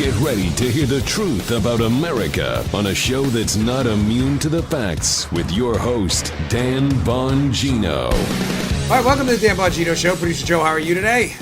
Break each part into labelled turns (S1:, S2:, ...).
S1: Get ready to hear the truth about America on a show that's not immune to the facts with your host, Dan Bongino.
S2: All right, welcome to the Dan Bongino Show. Producer Joe, how are you today?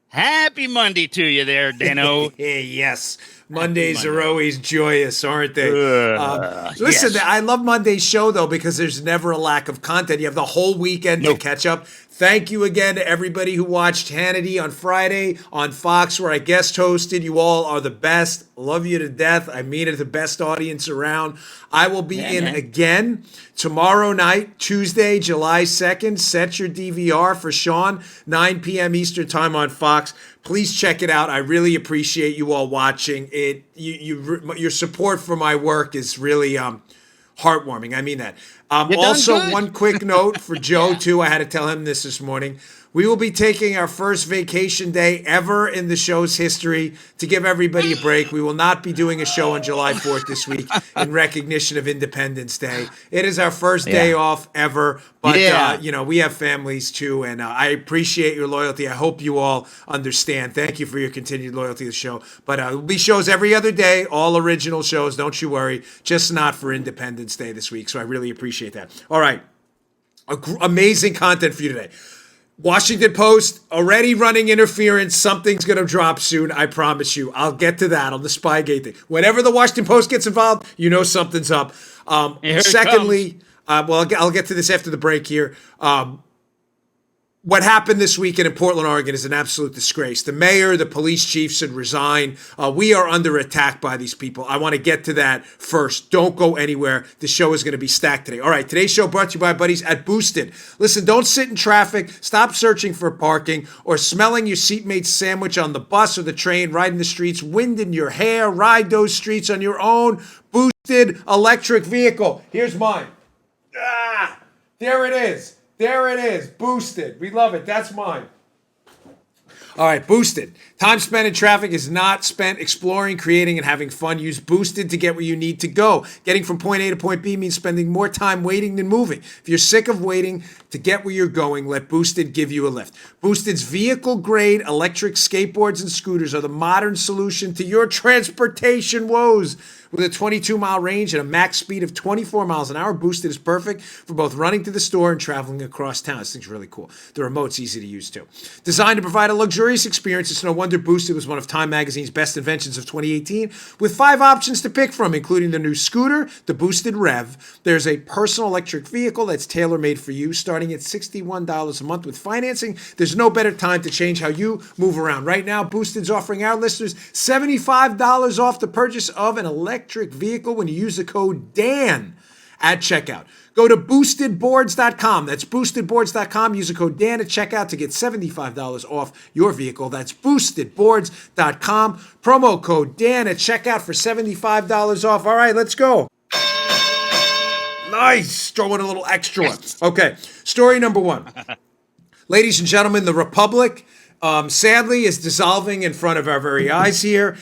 S3: Happy Monday to you there, Dano.
S2: Yes. Mondays are always joyous, aren't they? Listen,
S3: yes.
S2: I love Monday's show, though, because there's never a lack of content. You have the whole weekend to catch up. Thank you again to everybody who watched Hannity on Friday on Fox, where I guest hosted. You all are the best. Love you to death. I mean it, the best audience around. I will be again tomorrow night, Tuesday, July 2nd. Set your DVR for Sean, 9 p.m. Eastern Time on Fox. Please check it out. I really appreciate you all watching it. Your support for my work is really heartwarming. I mean that. Also, one quick note for Joe, too. I had to tell him this morning. We will be taking our first vacation day ever in the show's history to give everybody a break. We will not be doing a show on July 4th this week in recognition of Independence Day. It is our first day off ever, but we have families too, and I appreciate your loyalty. I hope you all understand. Thank you for your continued loyalty to the show. But there will be shows every other day, all original shows, don't you worry, just not for Independence Day this week, so I really appreciate that. All right, amazing content for you today. Washington Post already running interference. Something's going to drop soon. I promise you. I'll get to that on the Spygate thing. Whenever the Washington Post gets involved, you know something's up. Secondly, I'll get to this after the break here. What happened this weekend in Portland, Oregon is an absolute disgrace. The mayor, the police chief should resign. We are under attack by these people. I want to get to that first. Don't go anywhere. The show is going to be stacked today. All right, today's show brought to you by our buddies at Boosted. Listen, don't sit in traffic. Stop searching for parking or smelling your seatmate's sandwich on the bus or the train, riding the streets, wind in your hair. Ride those streets on your own Boosted electric vehicle. Here's mine. There it is. There it is. Boosted. We love it. That's mine. All right, Boosted. Time spent in traffic is not spent exploring, creating, and having fun. Use Boosted to get where you need to go. Getting from point A to point B means spending more time waiting than moving. If you're sick of waiting to get where you're going, let Boosted give you a lift. Boosted's vehicle-grade electric skateboards and scooters are the modern solution to your transportation woes. With a 22-mile range and a max speed of 24 miles an hour, Boosted is perfect for both running to the store and traveling across town. This thing's really cool. The remote's easy to use, too. Designed to provide a luxurious experience, it's no wonder Boosted was one of Time Magazine's best inventions of 2018, with 5 options to pick from, including the new scooter, the Boosted Rev. There's a personal electric vehicle that's tailor-made for you, starting at $61 a month with financing. There's no better time to change how you move around. Right now, Boosted's offering our listeners $75 off the purchase of an electric vehicle when you use the code DAN at checkout. Go to boostedboards.com. That's boostedboards.com. Use the code DAN at checkout to get $75 off your vehicle. That's boostedboards.com. Promo code DAN at checkout for $75 off. All right, let's go. Nice. Throw in a little extra one. Okay, story number 1. Ladies and gentlemen, the Republic, sadly, is dissolving in front of our very eyes here.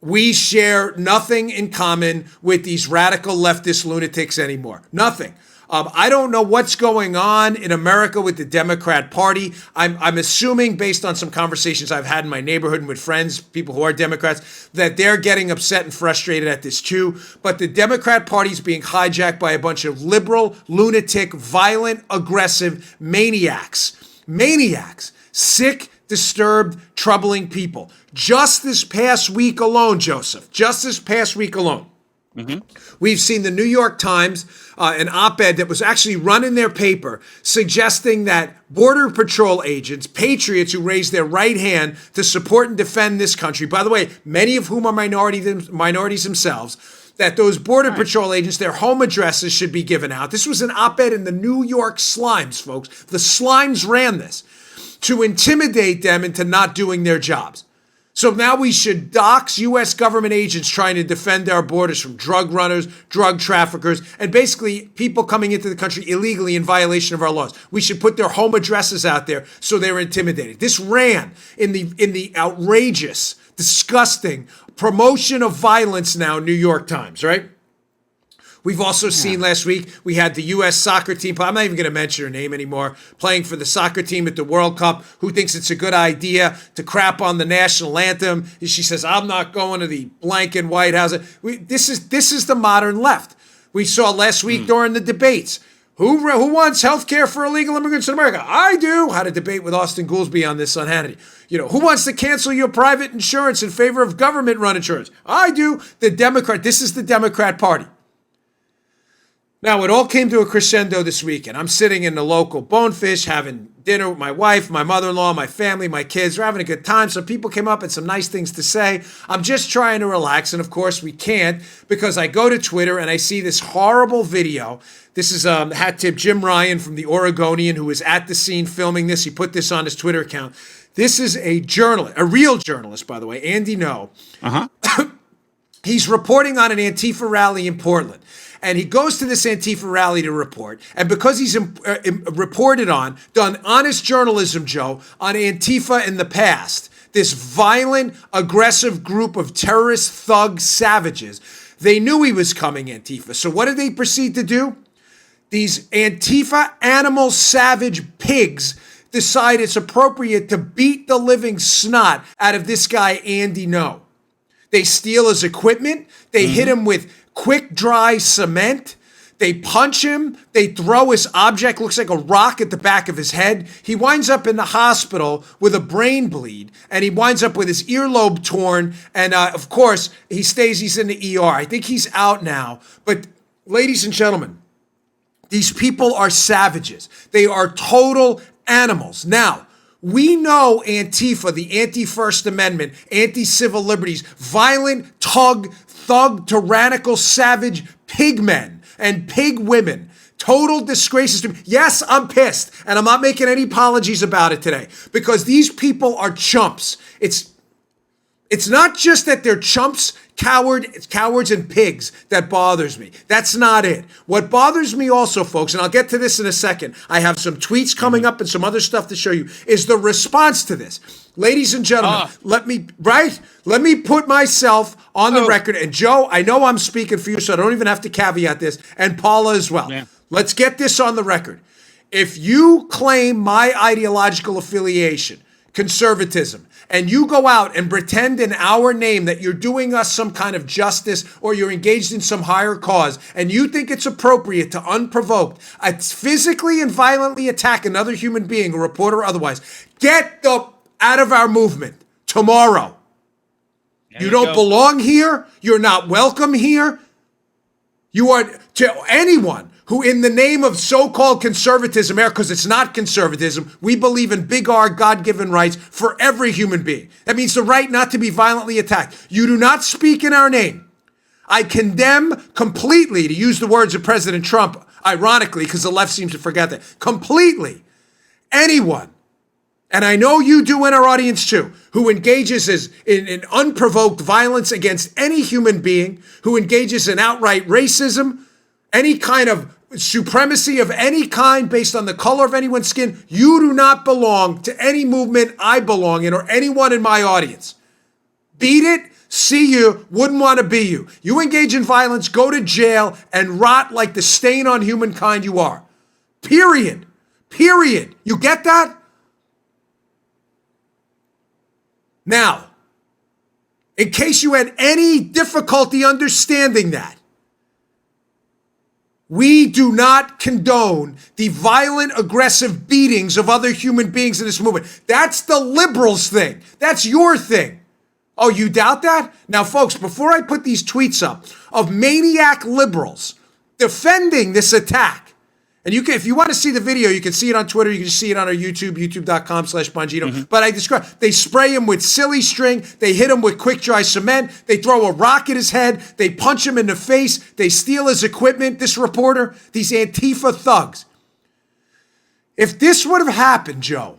S2: We share nothing in common with these radical leftist lunatics anymore. Nothing. I don't know what's going on in America with the Democrat Party. I'm assuming, based on some conversations I've had in my neighborhood and with friends, people who are Democrats, that they're getting upset and frustrated at this too. But the Democrat Party is being hijacked by a bunch of liberal, lunatic, violent, aggressive maniacs. Maniacs. Sick, disturbed, troubling people. Just this past week alone, Joseph, we've seen the New York Times, an op-ed that was actually run in their paper, suggesting that Border Patrol agents, patriots who raised their right hand to support and defend this country, by the way, many of whom are minorities themselves, that those Border Patrol agents, their home addresses should be given out. This was an op-ed in the New York Slimes, folks. The Slimes ran this to intimidate them into not doing their jobs. So now we should dox U.S. government agents trying to defend our borders from drug runners, drug traffickers, and basically people coming into the country illegally in violation of our laws. We should put their home addresses out there so they're intimidated. This ran in the outrageous, disgusting promotion of violence now, New York Times, right? We've also seen last week, we had the U.S. soccer team, I'm not even going to mention her name anymore, playing for the soccer team at the World Cup, who thinks it's a good idea to crap on the national anthem. She says, I'm not going to the blank and White House. This is the modern left. We saw last week during the debates. Who wants health care for illegal immigrants in America? I do. Had a debate with Austin Goolsbee on this on Hannity. Who wants to cancel your private insurance in favor of government-run insurance? I do. This is the Democrat Party. Now, it all came to a crescendo this weekend. I'm sitting in the local Bonefish having dinner with my wife, my mother-in-law, my family, my kids. We're having a good time. Some people came up and some nice things to say. I'm just trying to relax, and of course we can't because I go to Twitter and I see this horrible video. This is hat tip Jim Ryan from the Oregonian, who was at the scene filming this. He put this on his Twitter account. This is a journalist, a real journalist, by the way, Andy No. He's reporting on an Antifa rally in Portland. And he goes to this Antifa rally to report. And because he's done honest journalism, Joe, on Antifa in the past, this violent, aggressive group of terrorist thug savages, they knew he was coming, Antifa. So what did they proceed to do? These Antifa animal savage pigs decide it's appropriate to beat the living snot out of this guy, Andy No. They steal his equipment. They hit him with quick dry cement. They punch him. They throw his object, looks like a rock, at the back of his head. He winds up in the hospital with a brain bleed, and he winds up with his earlobe torn. And of course, he's in the ER. I think he's out now. But ladies and gentlemen, these people are savages. They are total animals. Now, we know Antifa, the anti-First Amendment, anti-civil liberties, violent, thug, tyrannical, savage pig men and pig women. Total disgraces to me. Yes, I'm pissed, and I'm not making any apologies about it today because these people are chumps. It's not just that they're chumps, cowards, and pigs that bothers me. That's not it. What bothers me also, folks, and I'll get to this in a second, I have some tweets coming up and some other stuff to show you, is the response to this. Ladies and gentlemen, let me put myself on the record. And Joe, I know I'm speaking for you, so I don't even have to caveat this, and Paula as well. Yeah. Let's get this on the record. If you claim my ideological affiliation, conservatism, and you go out and pretend in our name that you're doing us some kind of justice or you're engaged in some higher cause, and you think it's appropriate to unprovoked physically and violently attack another human being, a reporter or otherwise, get out of our movement tomorrow. You don't belong here. You're not welcome here. You are, to anyone who in the name of so-called conservatism, because it's not conservatism, we believe in big R, God-given rights for every human being. That means the right not to be violently attacked. You do not speak in our name. I condemn completely, to use the words of President Trump, ironically, because the left seems to forget that, completely, anyone, and I know you do in our audience too, who engages in unprovoked violence against any human being, who engages in outright racism, any kind of supremacy of any kind based on the color of anyone's skin, you do not belong to any movement I belong in or anyone in my audience. Beat it, see you, wouldn't want to be you. You engage in violence, go to jail, and rot like the stain on humankind you are. Period. Period. You get that? Now, in case you had any difficulty understanding that, we do not condone the violent, aggressive beatings of other human beings in this movement. That's the liberals' thing. That's your thing. Oh, you doubt that? Now, folks, before I put these tweets up of maniac liberals defending this attack, and you can, if you want to see the video, you can see it on Twitter. You can see it on our YouTube, youtube.com/Bongino. But I describe, they spray him with silly string. They hit him with quick dry cement. They throw a rock at his head. They punch him in the face. They steal his equipment. This reporter, these Antifa thugs. If this would have happened, Joe,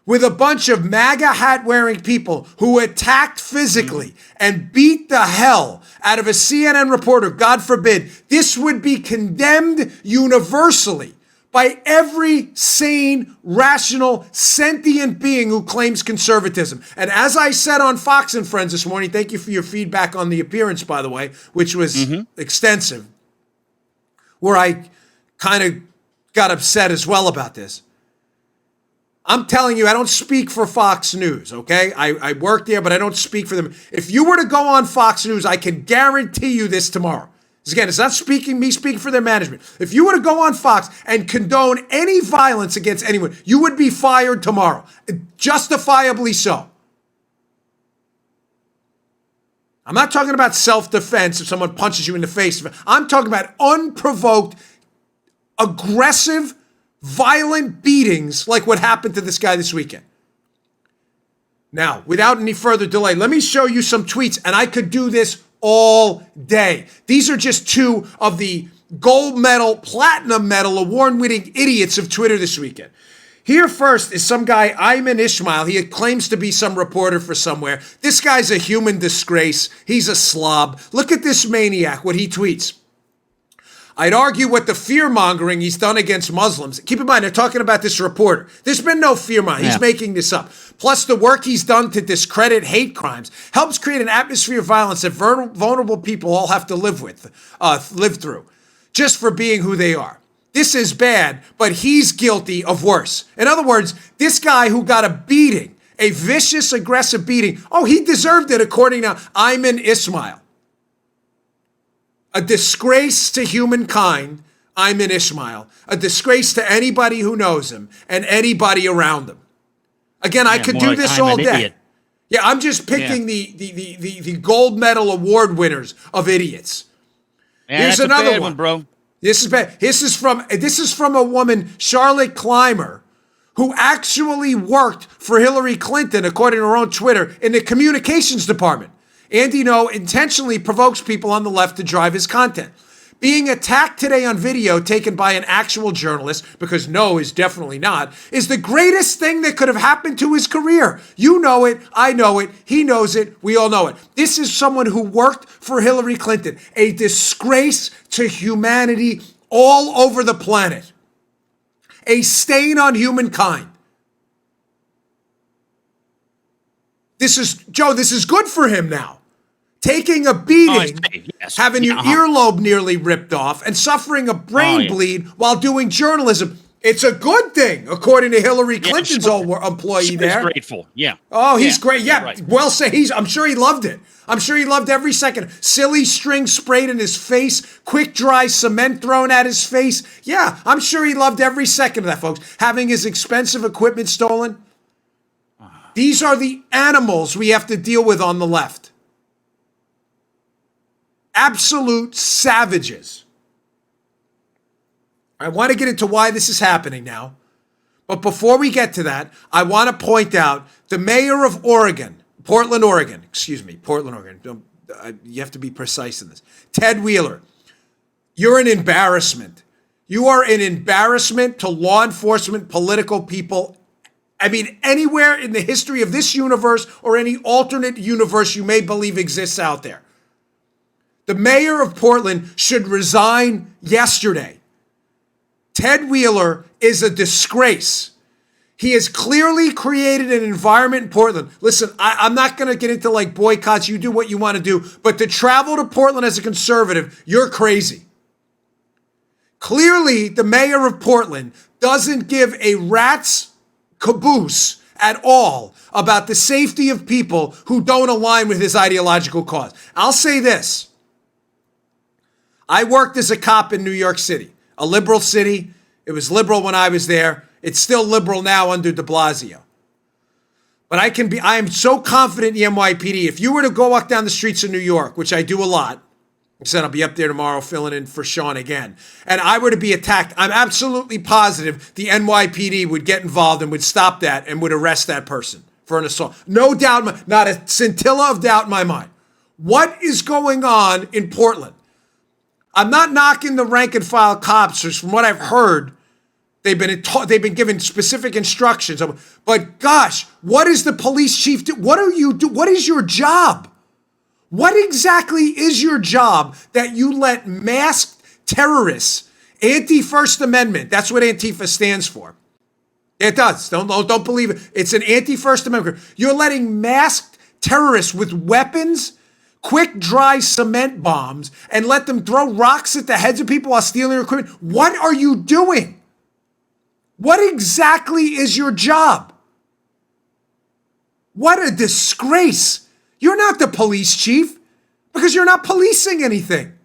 S2: with a bunch of MAGA hat-wearing people who attacked physically and beat the hell out of a CNN reporter, God forbid, this would be condemned universally by every sane, rational, sentient being who claims conservatism. And as I said on Fox and Friends this morning, thank you for your feedback on the appearance, by the way, which was extensive. where I kind of got upset as well about this. I'm telling you, I don't speak for Fox News, okay? I work there, but I don't speak for them. If you were to go on Fox News, I can guarantee you this tomorrow. Because again, it's not me speaking for their management. If you were to go on Fox and condone any violence against anyone, you would be fired tomorrow. Justifiably so. I'm not talking about self-defense if someone punches you in the face. I'm talking about unprovoked, aggressive, violent beatings like what happened to this guy this weekend. Now, without any further delay, let me show you some tweets, and I could do this all day. These are just two of the gold medal, platinum medal, award-winning idiots of Twitter this weekend. Here first is some guy, Ayman Ismail. He claims to be some reporter for somewhere. This guy's a human disgrace. He's a slob. Look at this maniac, what he tweets. I'd argue what the fear-mongering he's done against Muslims. Keep in mind, they're talking about this reporter. There's been no fear-mongering. He's making this up. Plus, the work he's done to discredit hate crimes helps create an atmosphere of violence that vulnerable people all have to live through, just for being who they are. This is bad, but he's guilty of worse. In other words, this guy who got a beating, a vicious, aggressive beating, he deserved it according to Ayman Ismail. A disgrace to humankind, Ayman Ismail. A disgrace to anybody who knows him and anybody around him. Again, I could do this all day. Idiot. Yeah, I'm just picking the gold medal award winners of idiots.
S3: Yeah, here's another one, bro.
S2: This is bad. This is from a woman, Charlotte Clymer, who actually worked for Hillary Clinton, according to her own Twitter, in the communications department. Andy No intentionally provokes people on the left to drive his content. Being attacked today on video taken by an actual journalist, because No is definitely not, is the greatest thing that could have happened to his career. You know it, I know it, he knows it, we all know it. This is someone who worked for Hillary Clinton, a disgrace to humanity all over the planet, a stain on humankind. This is good for him now. Taking a beating, having your earlobe nearly ripped off, and suffering a brain bleed while doing journalism. It's a good thing, according to Hillary Clinton's old employee there.
S3: He's grateful, yeah.
S2: Oh, he's great. Yeah, right. Well said. I'm sure he loved it. I'm sure he loved every second. Silly string sprayed in his face, quick dry cement thrown at his face. Yeah, I'm sure he loved every second of that, folks. Having his expensive equipment stolen. These are the animals we have to deal with on the left. Absolute savages. I want to get into why this is happening now. But before we get to that, I want to point out the mayor of Portland, Oregon. You have to be precise in this. Ted Wheeler, you're an embarrassment. You are an embarrassment to law enforcement, political people. I mean, anywhere in the history of this universe or any alternate universe you may believe exists out there. The mayor of Portland should resign yesterday. Ted Wheeler is a disgrace. He has clearly created an environment in Portland. Listen, I'm not going to get into like boycotts. You do what you want to do. But to travel to Portland as a conservative, you're crazy. Clearly, the mayor of Portland doesn't give a rat's caboose at all about the safety of people who don't align with his ideological cause. I'll say this. I worked as a cop in New York City, a liberal city. It was liberal when I was there. It's still liberal now under de Blasio. But I am so confident in the NYPD. If you were to go walk down the streets of New York, which I do a lot, I said I'll be up there tomorrow filling in for Sean again, and I were to be attacked, I'm absolutely positive the NYPD would get involved and would stop that and would arrest that person for an assault. No doubt, not a scintilla of doubt in my mind. What is going on in Portland? I'm not knocking the rank and file cops, because from what I've heard, they've been given specific instructions. But gosh, what is the police chief do? What do you do? What is your job? What exactly is your job that you let masked terrorists, anti-First Amendment, that's what Antifa stands for. It does. Don't believe it. It's an anti-First Amendment. You're letting masked terrorists with weapons quick, dry cement bombs and let them throw rocks at the heads of people while stealing their equipment. What are you doing? What exactly is your job? What a disgrace. You're not the police chief because you're not policing anything.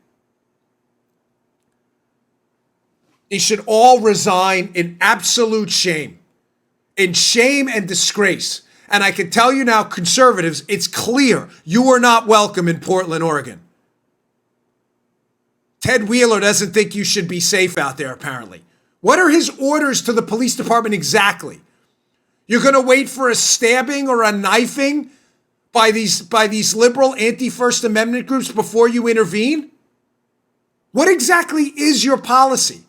S2: They should all resign in absolute shame. In shame and disgrace. And I can tell you now, conservatives, it's clear you are not welcome in Portland, Oregon. Ted Wheeler doesn't think you should be safe out there, apparently. What are his orders to the police department exactly? You're going to wait for a stabbing or a knifing by these liberal anti-First Amendment groups before you intervene? What exactly is your policy?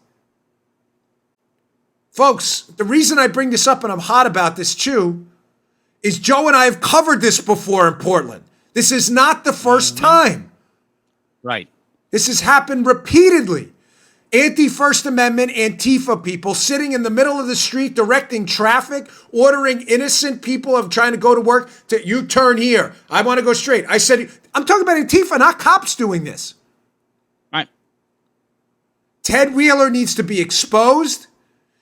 S2: Folks, the reason I bring this up and I'm hot about this too is Joe and I have covered this before in Portland. This is not the first time.
S3: Right.
S2: This has happened repeatedly. Anti-First Amendment, Antifa people sitting in the middle of the street directing traffic, ordering innocent people of trying to go to work to, you turn here. I want to go straight. I said, I'm talking about Antifa, not cops doing this.
S3: Right.
S2: Ted Wheeler needs to be exposed.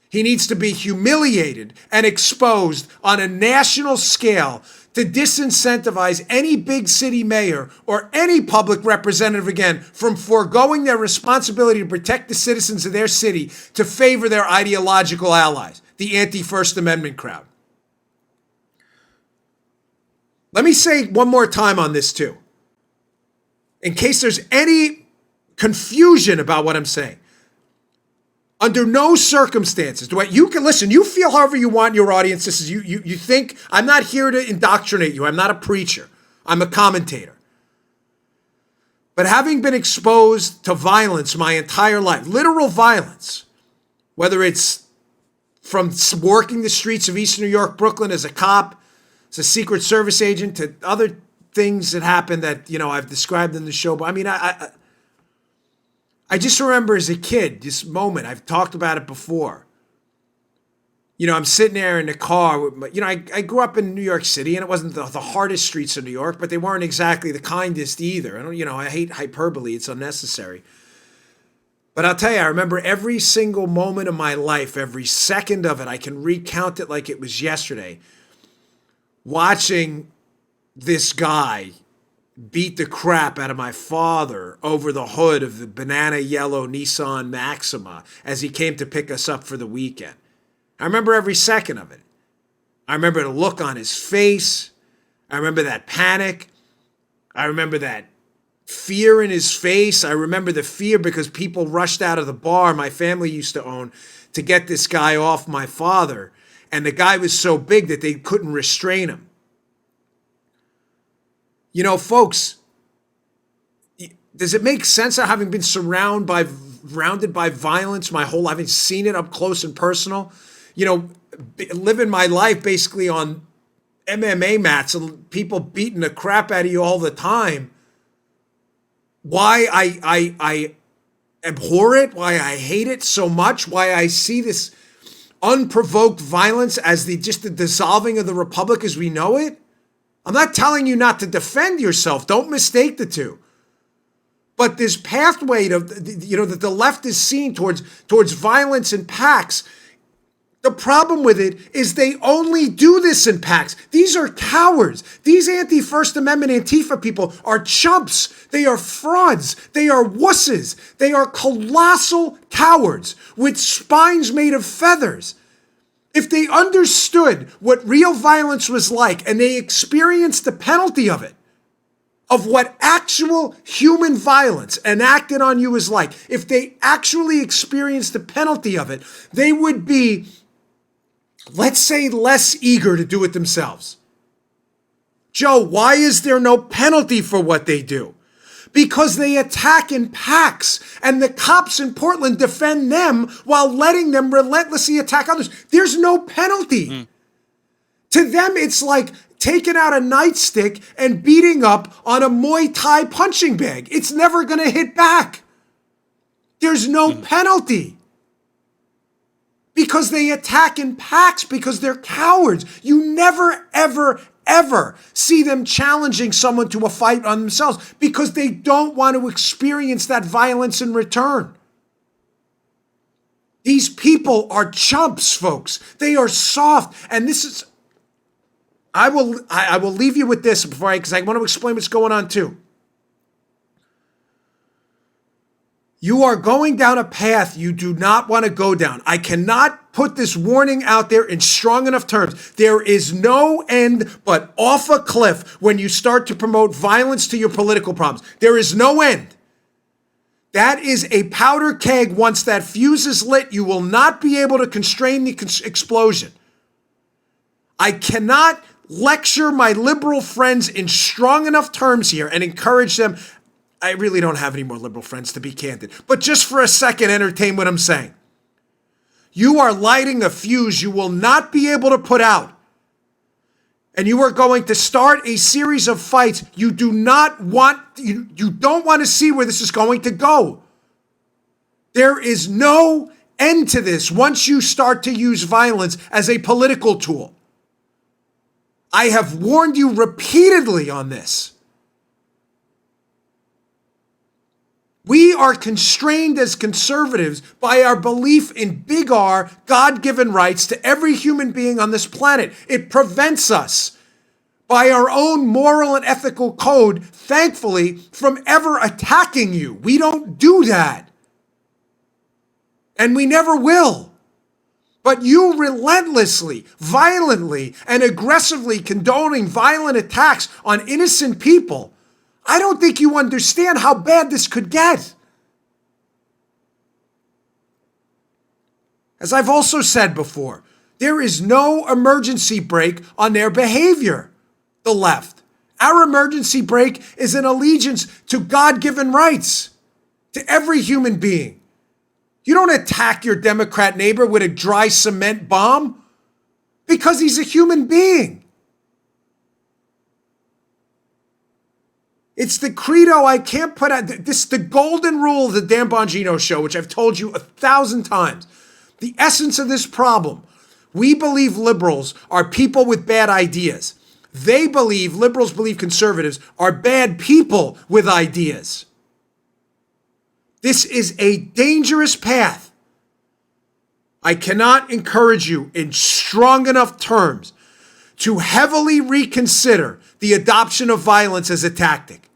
S2: He needs to be humiliated and exposed on a national scale to disincentivize any big city mayor or any public representative again from foregoing their responsibility to protect the citizens of their city to favor their ideological allies, the anti-First Amendment crowd. Let me say one more time on this too, in case there's any confusion about what I'm saying. Under no circumstances do you can listen. You feel however you want in your audience. This is you think I'm not here to indoctrinate you. I'm not a preacher. I'm a commentator. But having been exposed to violence my entire life, literal violence, whether it's from working the streets of Eastern New York, Brooklyn as a cop, as a Secret Service agent, to other things that happened that I've described in the show. But I mean, I just remember as a kid, this moment, I've talked about it before. I'm sitting there in the car. I grew up in New York City, and it wasn't the hardest streets of New York, but they weren't exactly the kindest either. I hate hyperbole. It's unnecessary. But I'll tell you, I remember every single moment of my life, every second of it. I can recount it like it was yesterday. Watching this guy beat the crap out of my father over the hood of the banana yellow Nissan Maxima as he came to pick us up for the weekend. I remember every second of it. I remember the look on his face. I remember that panic. I remember that fear in his face. I remember the fear because people rushed out of the bar my family used to own to get this guy off my father. And the guy was so big that they couldn't restrain him. Folks, does it make sense that having been surrounded by violence my whole life, having seen it up close and personal, living my life basically on MMA mats and people beating the crap out of you all the time, why I abhor it, why I hate it so much, why I see this unprovoked violence as the dissolving of the republic as we know it? I'm not telling you not to defend yourself. Don't mistake the two. But this pathway that the left is seeing towards violence in packs, the problem with it is they only do this in packs. These are cowards. These anti-First Amendment Antifa people are chumps. They are frauds. They are wusses. They are colossal cowards with spines made of feathers. If they understood what real violence was like and they experienced the penalty of it, of what actual human violence enacted on you is like, if they actually experienced the penalty of it, they would be, let's say, less eager to do it themselves. Joe, why is there no penalty for what they do? Because they attack in packs, and the cops in Portland defend them while letting them relentlessly attack others. There's no penalty. To them, it's like taking out a nightstick and beating up on a Muay Thai punching bag. It's never going to hit back. There's no penalty. Because they attack in packs, because they're cowards. You never, ever, ever see them challenging someone to a fight on themselves because they don't want to experience that violence in return. These people are chumps, folks. They are soft. And this is, I will leave you with this because I want to explain what's going on too. You are going down a path you do not want to go down. I cannot put this warning out there in strong enough terms. There is no end but off a cliff when you start to promote violence to your political problems. There is no end. That is a powder keg. Once that fuse is lit, you will not be able to constrain the explosion. I cannot lecture my liberal friends in strong enough terms here and encourage them. I really don't have any more liberal friends, to be candid. But just for a second, entertain what I'm saying. You are lighting a fuse you will not be able to put out. And you are going to start a series of fights you don't want to see where this is going to go. There is no end to this once you start to use violence as a political tool. I have warned you repeatedly on this. We are constrained as conservatives by our belief in big R, God-given rights to every human being on this planet. It prevents us by our own moral and ethical code, thankfully, from ever attacking you. We don't do that. And we never will. But you relentlessly, violently, and aggressively condoning violent attacks on innocent people, I don't think you understand how bad this could get. As I've also said before, there is no emergency brake on their behavior, the left. Our emergency brake is an allegiance to God-given rights, to every human being. You don't attack your Democrat neighbor with a dry cement bomb because he's a human being. It's the credo I can't put out. This is the golden rule of the Dan Bongino show, which I've told you 1,000 times. The essence of this problem. We believe liberals are people with bad ideas. Liberals believe conservatives are bad people with ideas. This is a dangerous path. I cannot encourage you in strong enough terms to heavily reconsider the adoption of violence as a tactic.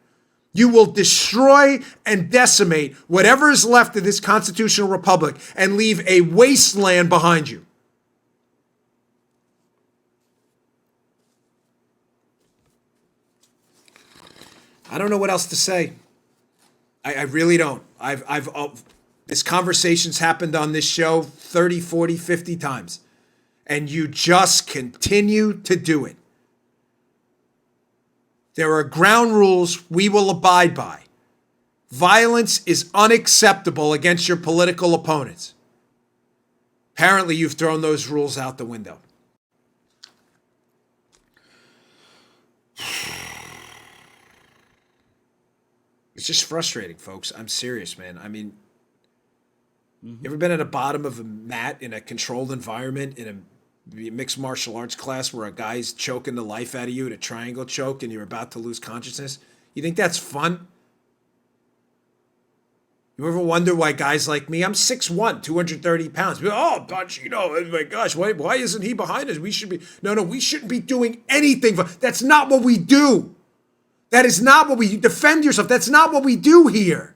S2: You will destroy and decimate whatever is left of this constitutional republic and leave a wasteland behind you. I don't know what else to say. I really don't. This conversation's happened on this show 30, 40, 50 times. And you just continue to do it. There are ground rules we will abide by. Violence is unacceptable against your political opponents. Apparently, you've thrown those rules out the window. It's just frustrating, folks. I'm serious, man. I mean, you ever been at the bottom of a mat in a controlled environment in a mixed martial arts class where a guy's choking the life out of you at a triangle choke and you're about to lose consciousness? You think that's fun? You ever wonder why guys like me, I'm 6'1", 230 pounds. Oh, Bongino, oh my gosh, why isn't he behind us? We shouldn't be doing anything. That's not what we do. That is not what we defend yourself. That's not what we do here.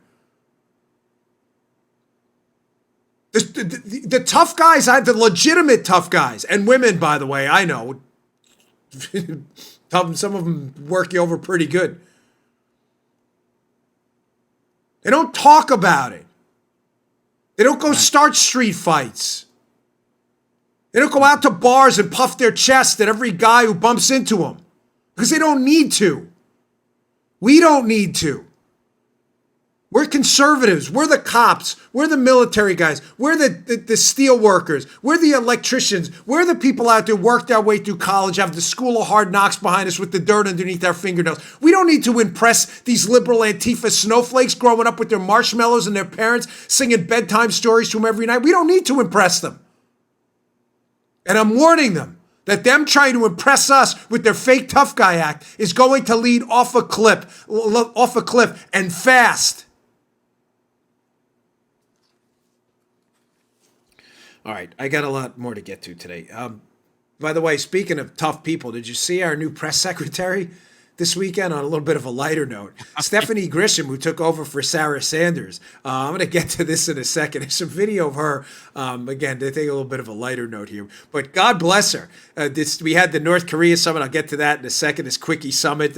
S2: The tough guys, the legitimate tough guys, and women, by the way, I know. Some of them work you over pretty good. They don't talk about it. They don't go start street fights. They don't go out to bars and puff their chest at every guy who bumps into them. Because they don't need to. We don't need to. We're conservatives. We're the cops. We're the military guys. We're the steel workers. We're the electricians. We're the people out there who worked our way through college, have the school of hard knocks behind us with the dirt underneath our fingernails. We don't need to impress these liberal Antifa snowflakes growing up with their marshmallows and their parents singing bedtime stories to them every night. We don't need to impress them. And I'm warning them. that them trying to impress us with their fake tough guy act is going to lead off a cliff and fast. All right, I got a lot more to get to today. By the way, speaking of tough people, did you see our new press secretary this weekend? On a little bit of a lighter note, Stephanie Grisham, who took over for Sarah Sanders. I'm going to get to this in a second. There's some video of her, again, to take a little bit of a lighter note here. But God bless her. We had the North Korea summit. I'll get to that in a second. This quickie summit.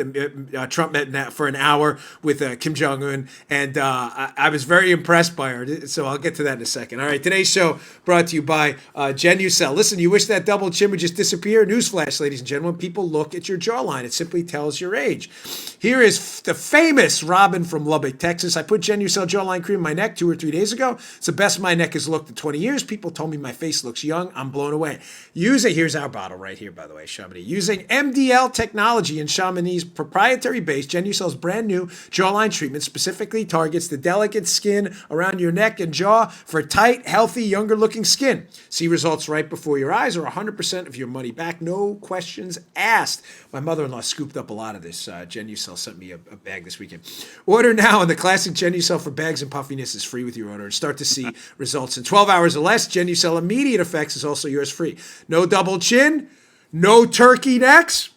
S2: Trump met for an hour with Kim Jong-un. And I was very impressed by her. So I'll get to that in a second. All right, today's show brought to you by Genucel. Listen, you wish that double chin would just disappear? Newsflash, ladies and gentlemen. People look at your jawline. It simply tells your age. Here is the famous Robin from Lubbock, Texas. I put Genucel jawline cream in my neck 2 or 3 days ago. It's the best my neck has looked in 20 years. People told me my face looks young. I'm blown away. Here's our bottle right here, by the way, Chamonix. Using MDL technology and Chamonix's proprietary base, Genucel's brand new jawline treatment specifically targets the delicate skin around your neck and jaw for tight, healthy, younger looking skin. See results right before your eyes or 100% of your money back. No questions asked. My mother-in-law scooped up a lot of this. Genucel sent me a bag this weekend. Order now, and the classic Genucel for bags and puffiness is free with your order. Start to see results in 12 hours or less. Genucel immediate effects is also yours free. No double chin, no turkey necks.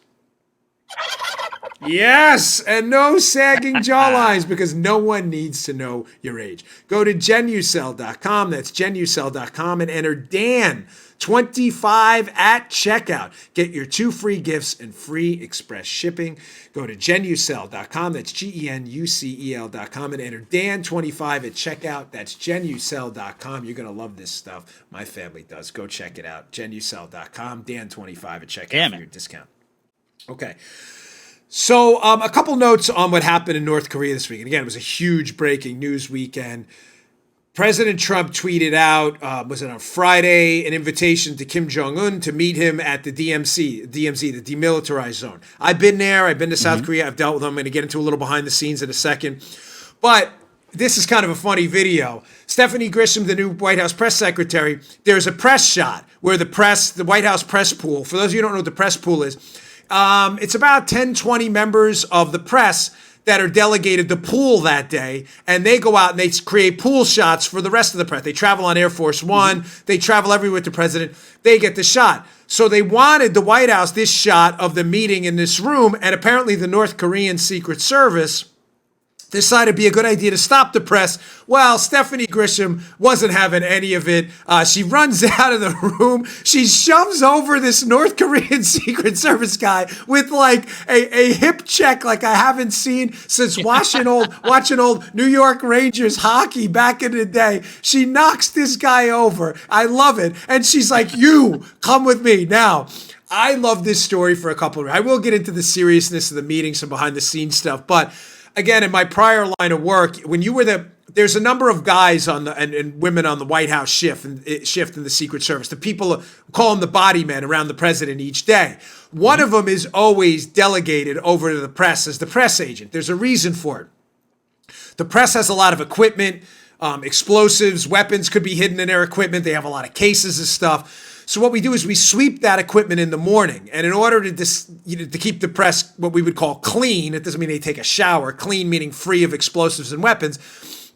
S2: Yes, and no sagging jawlines because no one needs to know your age. Go to Genucel.com, that's Genucel.com, and enter Dan25 at checkout. Get your 2 free gifts and free express shipping. Go to Genucel.com, that's Genucel.com, and enter Dan25 at checkout. That's Genucel.com. You're going to love this stuff. My family does. Go check it out. Genucel.com, Dan25 at checkout for your discount. Okay. So a couple notes on what happened in North Korea this week. And again, it was a huge breaking news weekend. President Trump tweeted out, was it on Friday, an invitation to Kim Jong-un to meet him at the DMZ, the demilitarized zone. I've been there. I've been to South Korea. I've dealt with them. I'm going to get into a little behind the scenes in a second. But this is kind of a funny video. Stephanie Grisham, the new White House press secretary, there's a press shot where the White House press pool, for those of you who don't know what the press pool is, it's about 10, 20 members of the press that are delegated to pool that day, and they go out and they create pool shots for the rest of the press. They travel on Air Force One. They travel everywhere with the president. They get the shot. So they wanted the White House this shot of the meeting in this room, and apparently the North Korean Secret Service decided it'd be a good idea to stop the press. Well, Stephanie Grisham wasn't having any of it. She runs out of the room. She shoves over this North Korean Secret Service guy with like a hip check like I haven't seen since watching old New York Rangers hockey back in the day. She knocks this guy over. I love it. And she's like, you come with me now. I love this story for a couple of reasons. I will get into the seriousness of the meeting, some behind the scenes stuff, but again, in my prior line of work, when you were there's a number of guys on and women on the White House shift in the Secret Service. The people call them the body men around the president each day. One of them is always delegated over to the press as the press agent. There's a reason for it. The press has a lot of equipment, explosives, weapons could be hidden in their equipment. They have a lot of cases of stuff. So what we do is we sweep that equipment in the morning. And in order to keep the press what we would call clean, it doesn't mean they take a shower, clean meaning free of explosives and weapons,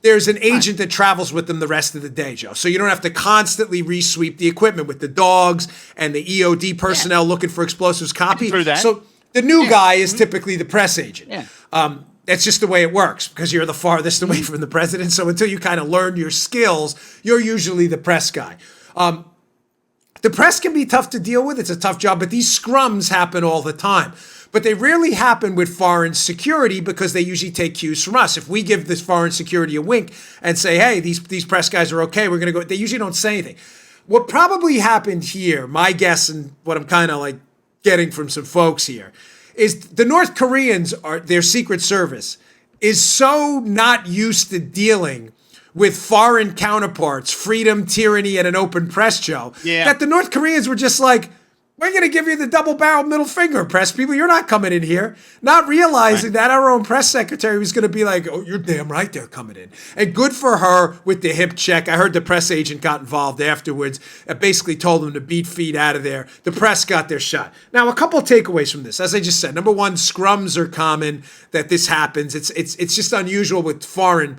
S2: there's an agent that travels with them the rest of the day, Joe. So you don't have to constantly re-sweep the equipment with the dogs and the EOD personnel looking for explosives copy. So the new guy is typically the press agent. That's just the way it works because you're the farthest away from the president. So until you kind of learn your skills, you're usually the press guy. The press can be tough to deal with. It's a tough job, but these scrums happen all the time. But they rarely happen with foreign security because they usually take cues from us. If we give this foreign security a wink and say, hey, these press guys are okay, we're going to go, they usually don't say anything. What probably happened here, my guess and what I'm kind of like getting from some folks here, is the North Koreans, their Secret Service, is so not used to dealing with foreign counterparts, freedom, tyranny, and an open press, Joe, that the North Koreans were just like, We're going to give you the double-barreled middle finger, press people. You're not coming in here. Not realizing that our own press secretary was going to be like, oh, you're damn right they're coming in. And good for her with the hip check. I heard the press agent got involved afterwards. Basically told them to beat feet out of there. The press got their shot. Now, a couple of takeaways from this. As I just said, number one, scrums are common that this happens. It's just unusual with foreign.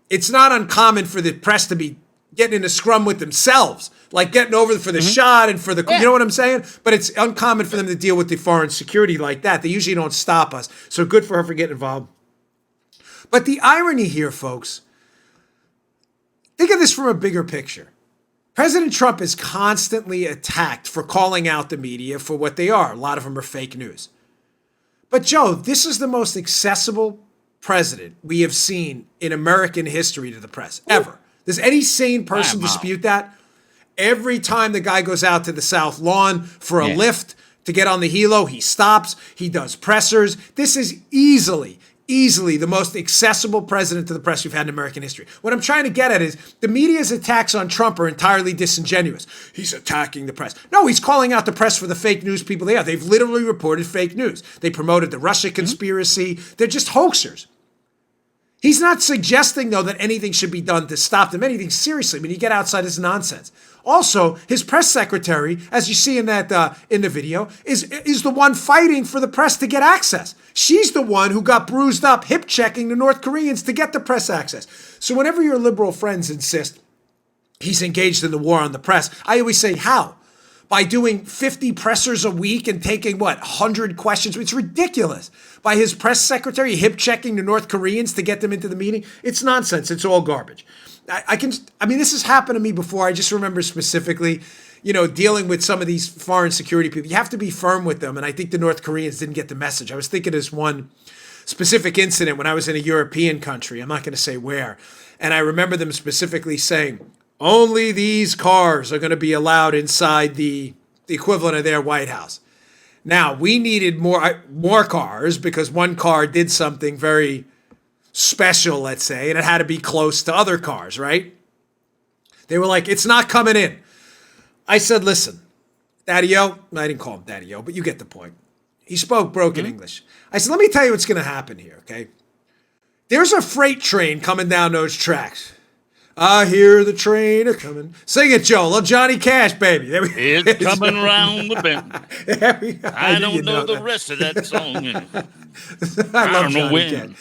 S2: It's not uncommon for the press to be getting in a scrum with themselves, like getting over for the shot and for the, you know what I'm saying? But it's uncommon for them to deal with the foreign security like that. They usually don't stop us. So good for her for getting involved. But the irony here, folks, think of this from a bigger picture. President Trump is constantly attacked for calling out the media for what they are. A lot of them are fake news. But Joe, this is the most accessible president we have seen in American history to the press, ever. Does any sane person dispute that? Every time the guy goes out to the South Lawn for a lift to get on the helo, he stops, he does pressers. This is easily the most accessible president to the press we've had in American history. What I'm trying to get at is the media's attacks on Trump are entirely disingenuous. He's attacking the press. No, he's calling out the press for the fake news people they are. They've literally reported fake news. They promoted the Russia conspiracy. They're just hoaxers. He's not suggesting, though, that anything should be done to stop them, anything seriously. I mean, you get outside this nonsense. Also, his press secretary, as you see in that in the video, is the one fighting for the press to get access. She's the one who got bruised up, hip checking the North Koreans to get the press access. So whenever your liberal friends insist he's engaged in the war on the press, I always say, how? By doing 50 pressers a week and taking, 100 questions? It's ridiculous. By his press secretary hip-checking the North Koreans to get them into the meeting? It's nonsense. It's all garbage. I mean, this has happened to me before. I just remember specifically, dealing with some of these foreign security people. You have to be firm with them, and I think the North Koreans didn't get the message. I was thinking of this one specific incident when I was in a European country. I'm not going to say where. And I remember them specifically saying, only these cars are going to be allowed inside the equivalent of their White House. Now, we needed more cars because one car did something very special, let's say, and it had to be close to other cars, right? They were like, it's not coming in. I said, listen, Daddy-O, I didn't call him Daddy-O, but you get the point. He spoke broken English. I said, let me tell you what's going to happen here, okay? There's a freight train coming down those tracks. I hear the train a-coming. Sing it, Joe. Little Johnny Cash, baby.
S3: It's coming round the bend. I don't know the rest of that song.
S2: I love Johnny Cash.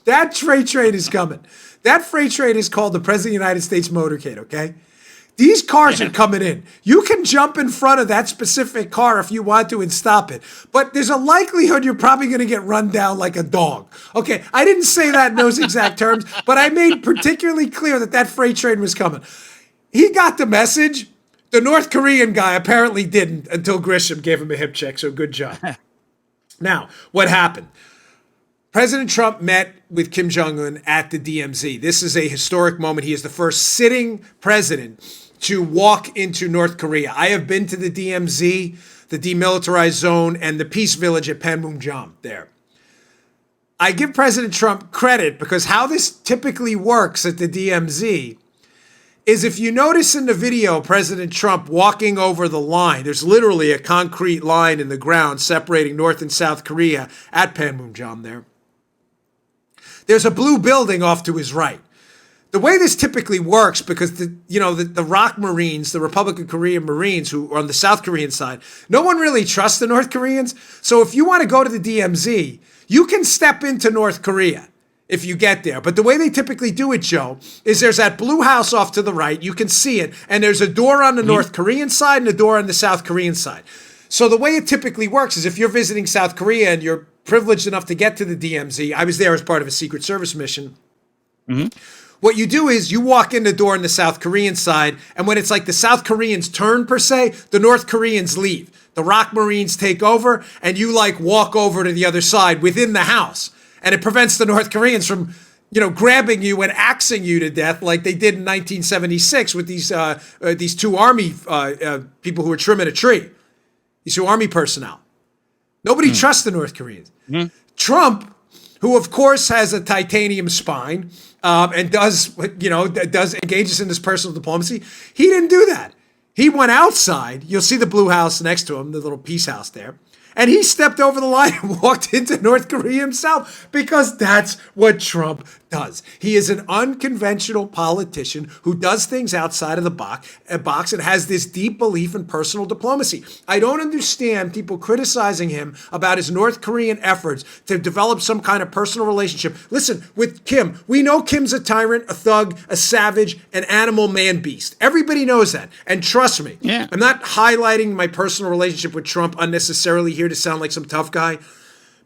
S2: That freight train is coming. That freight train is called the President of the United States motorcade, okay? These cars are coming in. You can jump in front of that specific car if you want to and stop it. But there's a likelihood you're probably going to get run down like a dog. Okay, I didn't say that in those exact terms, but I made particularly clear that freight train was coming. He got the message. The North Korean guy apparently didn't until Grisham gave him a hip check, so good job. Now, what happened? President Trump met with Kim Jong-un at the DMZ. This is a historic moment. He is the first sitting president to walk into North Korea. I have been to the DMZ, the demilitarized zone, and the peace village at Panmunjom there. I give President Trump credit because how this typically works at the DMZ is if you notice in the video President Trump walking over the line, there's literally a concrete line in the ground separating North and South Korea at Panmunjom there. There's a blue building off to his right. The way this typically works, because the ROK Marines, the Republic of Korea Marines who are on the South Korean side, no one really trusts the North Koreans. So if you want to go to the DMZ, you can step into North Korea if you get there. But the way they typically do it, Joe, is there's that blue house off to the right. You can see it. And there's a door on the North Korean side and a door on the South Korean side. So the way it typically works is if you're visiting South Korea and you're privileged enough to get to the DMZ, I was there as part of a Secret Service mission. What you do is you walk in the door on the South Korean side, and when it's like the South Koreans' turn per se, the North Koreans leave. The ROK Marines take over, and you walk over to the other side within the house. And it prevents the North Koreans from, grabbing you and axing you to death like they did in 1976 with these two army people who were trimming a tree. These two army personnel. Nobody trusts the North Koreans. Trump, who of course has a titanium spine and does engages in this personal diplomacy, he didn't do that. He went outside. You'll see the blue house next to him, the little peace house there. And he stepped over the line and walked into North Korea himself because that's what Trump does. He is an unconventional politician who does things outside of the box and has this deep belief in personal diplomacy. I don't understand people criticizing him about his North Korean efforts to develop some kind of personal relationship. Listen, with Kim, we know Kim's a tyrant, a thug, a savage, an animal man beast. Everybody knows that. And trust me, I'm not highlighting my personal relationship with Trump unnecessarily here to sound like some tough guy,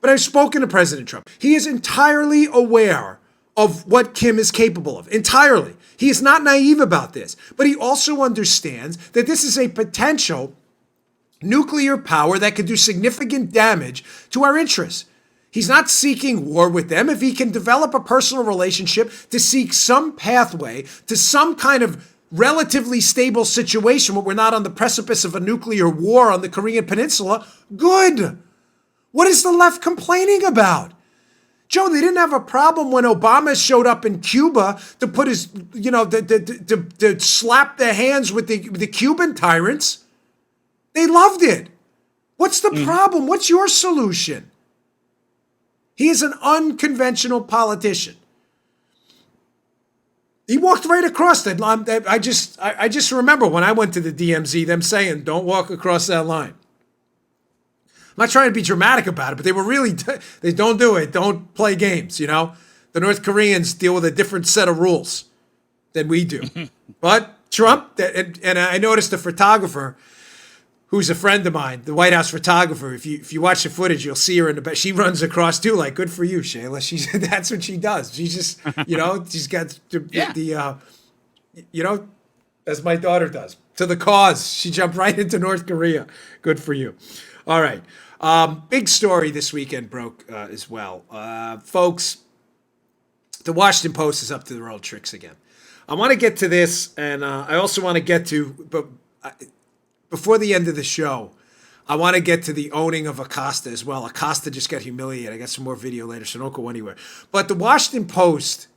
S2: but I've spoken to President Trump. He is entirely aware of what Kim is capable of. Entirely. He is not naive about this, but he also understands that this is a potential nuclear power that could do significant damage to our interests. He's not seeking war with them. If he can develop a personal relationship to seek some pathway to some kind of relatively stable situation where we're not on the precipice of a nuclear war on the Korean Peninsula, good. What is the left complaining about? Joe, they didn't have a problem when Obama showed up in Cuba to put his, to slap their hands with the Cuban tyrants. They loved it. What's the problem? What's your solution? He is an unconventional politician. He walked right across that line. I just remember when I went to the DMZ, them saying, "Don't walk across that line." I'm not trying to be dramatic about it, but they were really, they don't do it. Don't play games, The North Koreans deal with a different set of rules than we do. But Trump, and I noticed the photographer, who's a friend of mine, the White House photographer. If you watch the footage, you'll see her in the back. She runs across too. Like, good for you, Shayla. That's what she does. She's just, she's got as my daughter does, to the cause. She jumped right into North Korea. Good for you. All right. Big story this weekend broke as well. Folks, the Washington Post is up to their old tricks again. I want to get to this, and I also want to get to, before the end of the show, I want to get to the owning of Acosta as well. Acosta just got humiliated. I got some more video later, so don't go anywhere. But the Washington Post,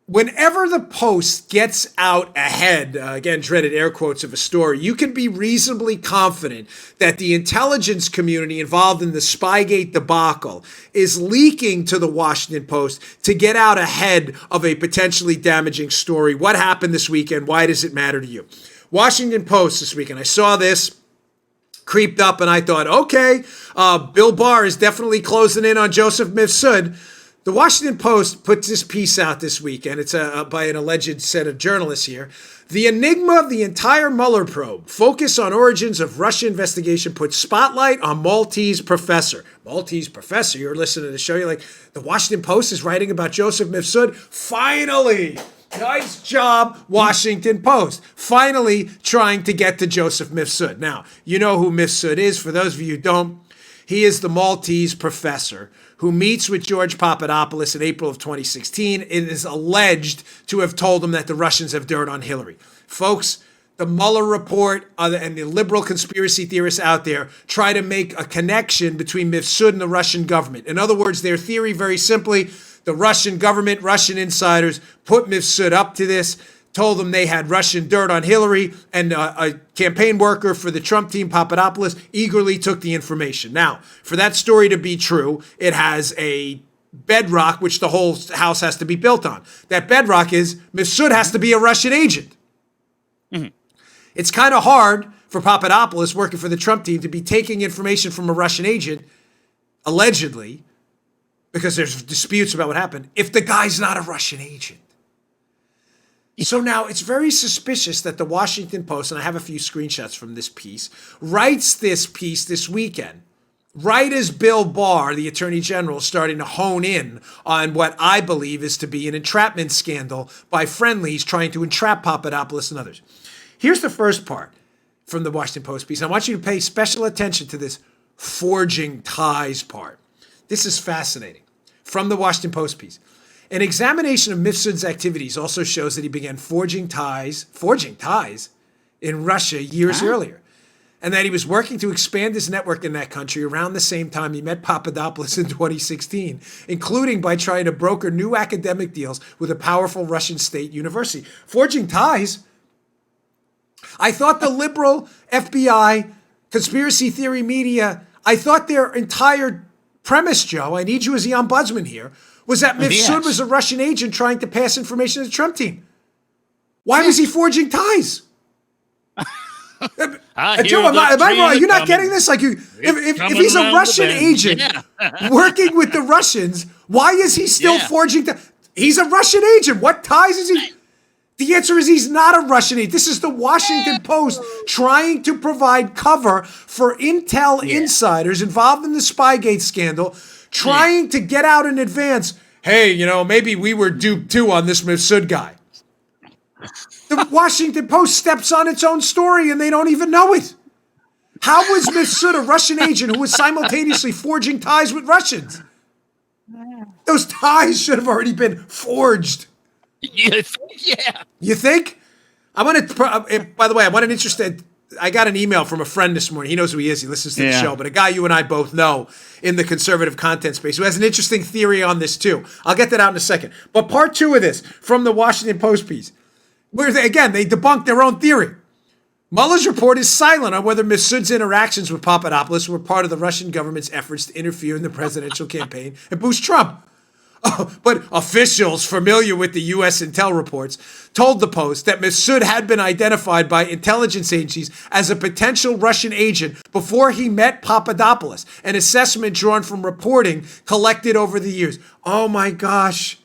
S2: whenever the Post gets out ahead, again, dreaded air quotes of a story, you can be reasonably confident that the intelligence community involved in the Spygate debacle is leaking to the Washington Post to get out ahead of a potentially damaging story. What happened this weekend? Why does it matter to you? Washington Post this weekend. I saw this, creeped up, and I thought, okay, Bill Barr is definitely closing in on Joseph Mifsud. The Washington Post puts this piece out this weekend. It's by an alleged set of journalists here. The enigma of the entire Mueller probe. Focus on origins of Russia investigation puts spotlight on Maltese professor. Maltese professor? You're listening to the show. You're like, the Washington Post is writing about Joseph Mifsud? Finally! Nice job, Washington Post. Finally trying to get to Joseph Mifsud. Now, you know who Mifsud is. For those of you who don't, he is the Maltese professor who meets with George Papadopoulos in April of 2016 and is alleged to have told him that the Russians have dirt on Hillary. Folks, the Mueller report and the liberal conspiracy theorists out there try to make a connection between Mifsud and the Russian government. In other words, their theory, very simply, the Russian government, Russian insiders put Mifsud up to this, told them they had Russian dirt on Hillary, and a campaign worker for the Trump team, Papadopoulos, eagerly took the information. Now, for that story to be true, it has a bedrock which the whole house has to be built on. That bedrock is Mifsud has to be a Russian agent. Mm-hmm. It's kind of hard for Papadopoulos, working for the Trump team, to be taking information from a Russian agent, allegedly, because there's disputes about what happened, if the guy's not a Russian agent. So now it's very suspicious that the Washington Post, and I have a few screenshots from this piece, writes this piece this weekend, right as Bill Barr, the Attorney General, is starting to hone in on what I believe is to be an entrapment scandal by friendlies trying to entrap Papadopoulos and others. Here's the first part from the Washington Post piece. I want you to pay special attention to this forging ties part. This is fascinating. From the Washington Post piece. An examination of Mifsud's activities also shows that he began forging ties in Russia years earlier, and that he was working to expand his network in that country around the same time he met Papadopoulos in 2016, including by trying to broker new academic deals with a powerful Russian state university. Forging ties? I thought the liberal FBI, conspiracy theory media, I thought their entire premise, Joe, I need you as the ombudsman here, was that Mifsud was a Russian agent trying to pass information to the Trump team. Why was he forging ties? Joe, am I wrong? Are you not getting this? Like, if he's a Russian agent working with the Russians, why is he still forging ties? He's a Russian agent. What ties is he? The answer is he's not a Russian agent. This is the Washington Post trying to provide cover for intel insiders involved in the Spygate scandal, trying to get out in advance. Hey, maybe we were duped too on this Mifsud guy. The Washington Post steps on its own story and they don't even know it. How was Mifsud a Russian agent who was simultaneously forging ties with Russians? Those ties should have already been forged.
S3: Yeah.
S2: You think? By the way, I got an email from a friend this morning. He knows who he is. He listens to the show, but a guy you and I both know in the conservative content space who has an interesting theory on this too. I'll get that out in a second. But part 2 of this from the Washington Post piece, where they debunked their own theory. Mueller's report is silent on whether Mifsud's interactions with Papadopoulos were part of the Russian government's efforts to interfere in the presidential campaign and boost Trump. But officials familiar with the U.S. intel reports told the Post that Mifsud had been identified by intelligence agencies as a potential Russian agent before he met Papadopoulos, an assessment drawn from reporting collected over the years. Oh my gosh.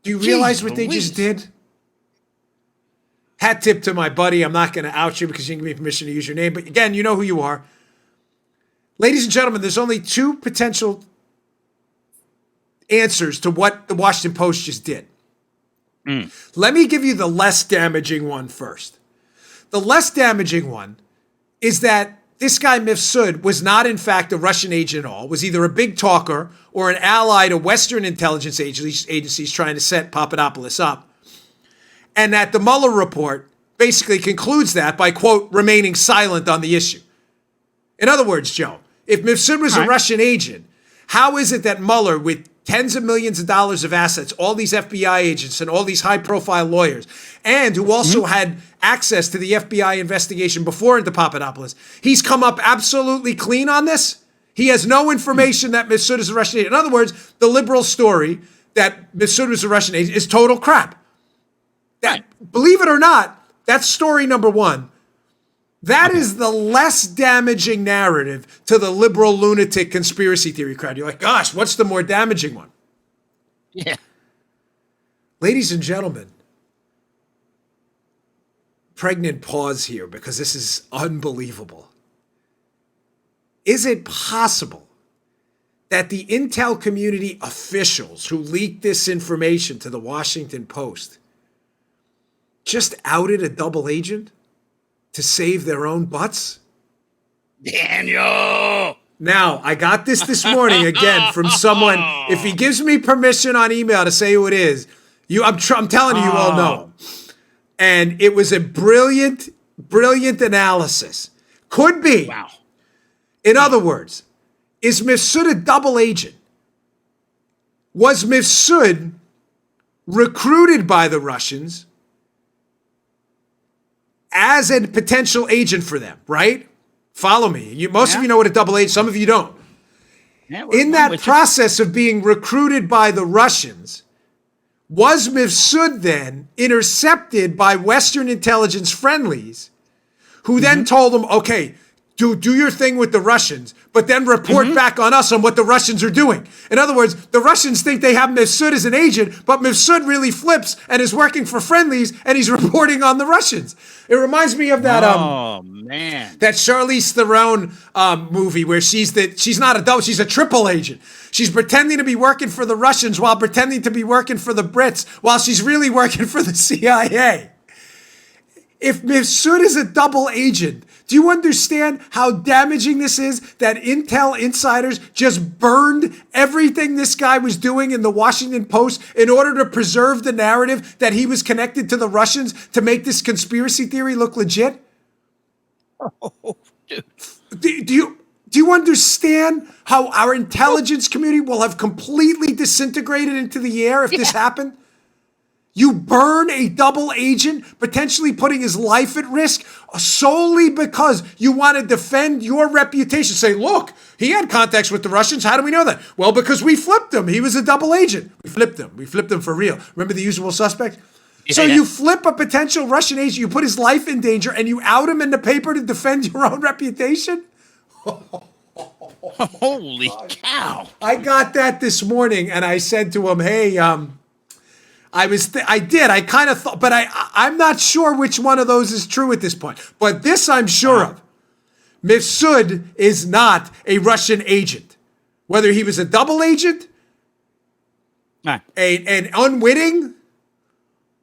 S2: Do you realize what they just did? Hat tip to my buddy. I'm not going to out you because you didn't give me permission to use your name. But again, you know who you are. Ladies and gentlemen, there's only 2 potential answers to what the Washington Post just did. Let me give you the less damaging one first. The less damaging one is that this guy Mifsud was not in fact a Russian agent at all, was either a big talker or an ally to Western intelligence agencies trying to set Papadopoulos up. And that the Mueller report basically concludes that by, quote, remaining silent on the issue. In other words, Joe, if Mifsud was a Russian agent, how is it that Mueller, with tens of millions of dollars of assets, all these FBI agents and all these high-profile lawyers, and who also had access to the FBI investigation before into Papadopoulos, he's come up absolutely clean on this? He has no information that Mifsud is a Russian agent. In other words, the liberal story that Mifsud was a Russian agent is total crap. Believe it or not, that's story number 1. That is the less damaging narrative to the liberal lunatic conspiracy theory crowd. You're like, gosh, what's the more damaging one?
S3: Yeah.
S2: Ladies and gentlemen, pregnant pause here because this is unbelievable. Is it possible that the intel community officials who leaked this information to the Washington Post just outed a double agent to save their own butts?
S3: Daniel!
S2: Now, I got this morning again from someone. If he gives me permission on email to say who it is, I'm telling you, you all know him. And it was a brilliant analysis. Could be.
S3: Wow.
S2: In other words, is Mifsud a double agent? Was Mifsud recruited by the Russians as a potential agent for them, right? Follow me. Most of you know what a double agent, some of you don't.
S3: Yeah,
S2: in that process of being recruited by the Russians, was Mifsud then intercepted by Western intelligence friendlies who then told him, okay, do your thing with the Russians, but then report back on us on what the Russians are doing. In other words, the Russians think they have Mifsud as an agent, but Mifsud really flips and is working for friendlies, and he's reporting on the Russians. It reminds me of that that Charlize Theron movie where she's not a double, she's a triple agent. She's pretending to be working for the Russians while pretending to be working for the Brits while she's really working for the CIA. If Mifsud is a double agent, do you understand how damaging this is that intel insiders just burned everything this guy was doing in the Washington Post in order to preserve the narrative that he was connected to the Russians to make this conspiracy theory look legit?
S3: Oh, dude.
S2: Do you understand how our intelligence community will have completely disintegrated into the air if this happened? You burn a double agent, potentially putting his life at risk solely because you want to defend your reputation. Say, look, he had contacts with the Russians. How do we know that? Well, because we flipped him. He was a double agent. We flipped him. We flipped him for real. Remember The Usual Suspect? Yeah. So you flip a potential Russian agent, you put his life in danger, and you out him in the paper to defend your own reputation?
S3: Holy cow.
S2: I got that this morning, and I said to him, hey, I kind of thought, but I'm not sure which one of those is true at this point. But this I'm sure of. Mifsud is not a Russian agent. Whether he was a double agent, an unwitting,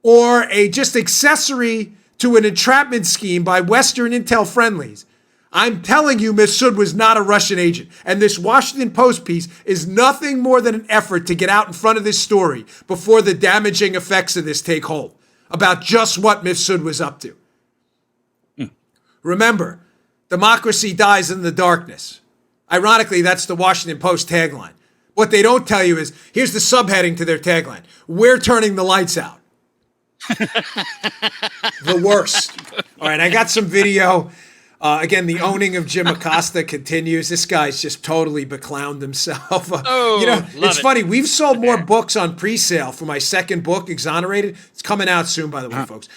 S2: or a just accessory to an entrapment scheme by Western intel friendlies. I'm telling you, Mifsud was not a Russian agent. And this Washington Post piece is nothing more than an effort to get out in front of this story before the damaging effects of this take hold about just what Mifsud was up to. Remember, democracy dies in the darkness. Ironically, that's the Washington Post tagline. What they don't tell you is, here's the subheading to their tagline. We're turning the lights out. The worst. All right, I got some video. Again, the owning of Jim Acosta continues. This guy's just totally beclowned himself. It's funny. We've sold more books on pre-sale for my second book, Exonerated. It's coming out soon, by the way, folks.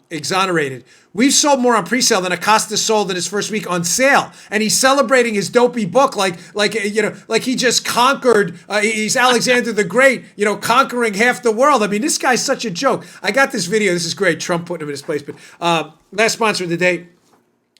S2: Exonerated. We've sold more on pre-sale than Acosta sold in his first week on sale, and he's celebrating his dopey book like he just conquered. He's Alexander the Great, conquering half the world. I mean, this guy's such a joke. I got this video. This is great. Trump putting him in his place. But last sponsor of the day.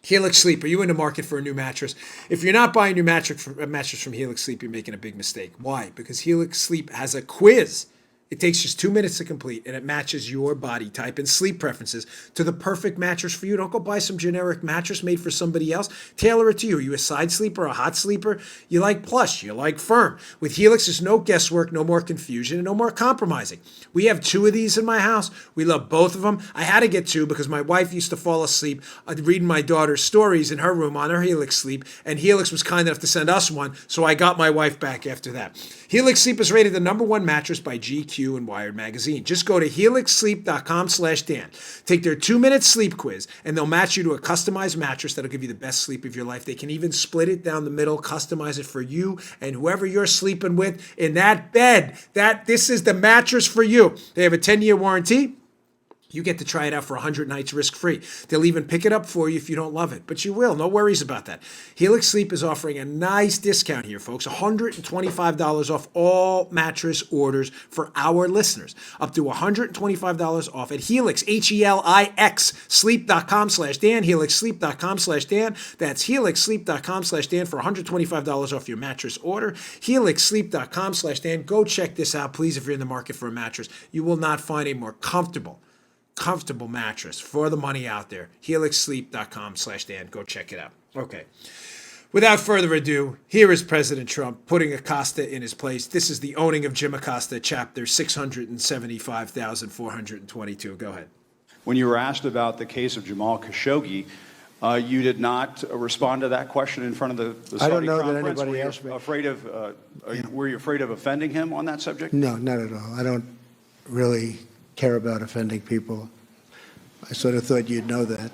S2: Helix Sleep. Are you in the market for a new mattress? If you're not buying a new mattress from Helix Sleep, you're making a big mistake. Why? Because Helix Sleep has a quiz. It takes just 2 minutes to complete, and it matches your body type and sleep preferences to the perfect mattress for you. Don't go buy some generic mattress made for somebody else. Tailor it to you. Are you a side sleeper, a hot sleeper? You like plush. You like firm. With Helix, there's no guesswork, no more confusion, and no more compromising. We have 2 of these in my house. We love both of them. I had to get 2 because my wife used to fall asleep reading my daughter's stories in her room on her Helix Sleep, and Helix was kind enough to send us one, so I got my wife back after that. Helix Sleep is rated the #1 mattress by GQ and Wired Magazine. Just go to helixsleep.com/Dan. Take their 2-minute sleep quiz, and they'll match you to a customized mattress that'll give you the best sleep of your life. They can even split it down the middle, customize it for you and whoever you're sleeping with in that bed. This is the mattress for you. They have a 10-year warranty. You get to try it out for 100 nights risk-free. They'll even pick it up for you if you don't love it, but you will. No worries about that. Helix Sleep is offering a nice discount here, folks. $125 off all mattress orders for our listeners. Up to $125 off at Helix, Helix, sleep.com/Dan, helixsleep.com/Dan. That's helixsleep.com/Dan for $125 off your mattress order. helixsleep.com/Dan. Go check this out, please, if you're in the market for a mattress. You will not find a more comfortable mattress for the money out there. helixsleep.com/Dan. Go check it out. Okay. Without further ado, here is President Trump putting Acosta in his place. This is the owning of Jim Acosta, chapter 675,422. Go ahead.
S4: When you were asked about the case of Jamal Khashoggi, you did not respond to that question in front of the Saudi
S5: I don't know
S4: conference.
S5: that anybody asked me.
S4: Were you afraid of offending him on that subject?
S5: No, not at all. I don't really care about offending people. I sort of thought you'd know that.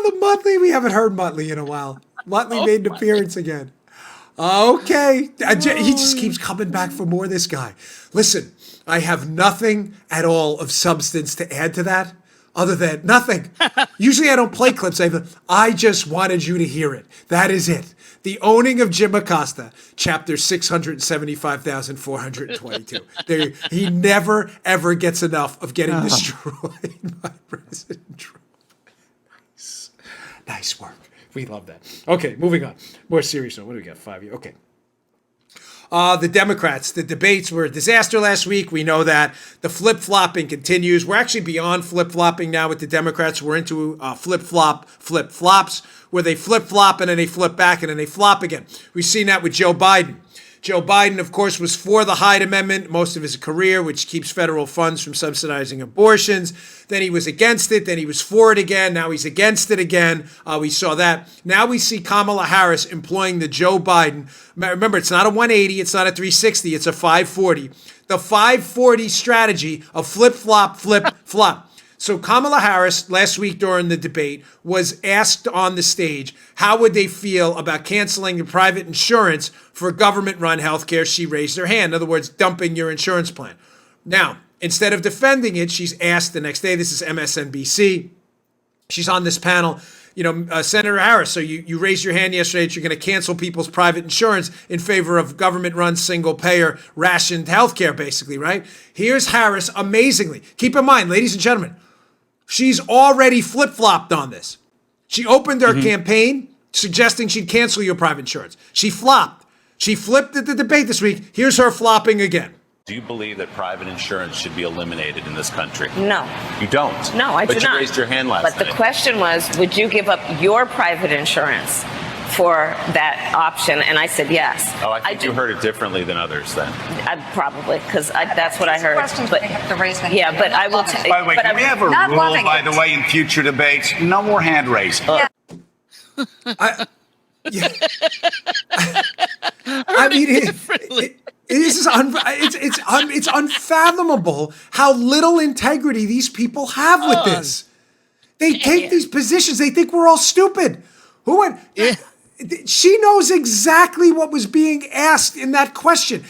S2: The Muttley. We haven't heard Muttley in a while. Muttley made an appearance again. Okay. He just keeps coming back for more, this guy. Listen, I have nothing at all of substance to add to that other than nothing. Usually I don't play clips. I just wanted you to hear it. That is it. The owning of Jim Acosta, chapter 675,422. He never, ever gets enough of getting destroyed by President Trump. Nice work. We love that. Okay, moving on. More serious note. What do we got? 5 years. Okay. The Democrats, the debates were a disaster last week. We know that. The flip-flopping continues. We're actually beyond flip-flopping now with the Democrats. We're into flip-flops, where they flip-flop and then they flip back and then they flop again. We've seen that with Joe Biden. Joe Biden, of course, was for the Hyde Amendment most of his career, which keeps federal funds from subsidizing abortions. Then he was against it. Then he was for it again. Now he's against it again. We saw that. Now we see Kamala Harris employing the Joe Biden. Remember, it's not a 180. It's not a 360. It's a 540. The 540 strategy of flip, flop, flip, flop. So Kamala Harris, last week during the debate, was asked on the stage, how would they feel about canceling the private insurance for government-run healthcare? She raised her hand. In other words, dumping your insurance plan. Now, instead of defending it, she's asked the next day, this is MSNBC, she's on this panel, Senator Harris, so you raised your hand yesterday that you're going to cancel people's private insurance in favor of government-run, single-payer, rationed healthcare, basically, right? Here's Harris, amazingly. Keep in mind, ladies and gentlemen, she's already flip-flopped on this. She opened her campaign suggesting she'd cancel your private insurance. She flopped. She flipped at the debate this week. Here's her flopping again.
S6: Do you believe that private insurance should be eliminated in this country?
S7: No.
S6: You don't?
S7: No, I do not.
S6: But you raised your hand last night.
S7: But the question was, would you give up your private insurance for that option? And I said yes.
S6: Oh, I think you heard it differently than others then.
S7: Probably, because that's what I heard.
S8: But we have to raise them.
S7: Yeah, but I will.
S9: By the way, can we have a rule, by the way, in future debates? No more hand raising.
S2: I mean, it's unfathomable how little integrity these people have with this. They take these positions. They think we're all stupid. Who went? She knows exactly what was being asked in that question.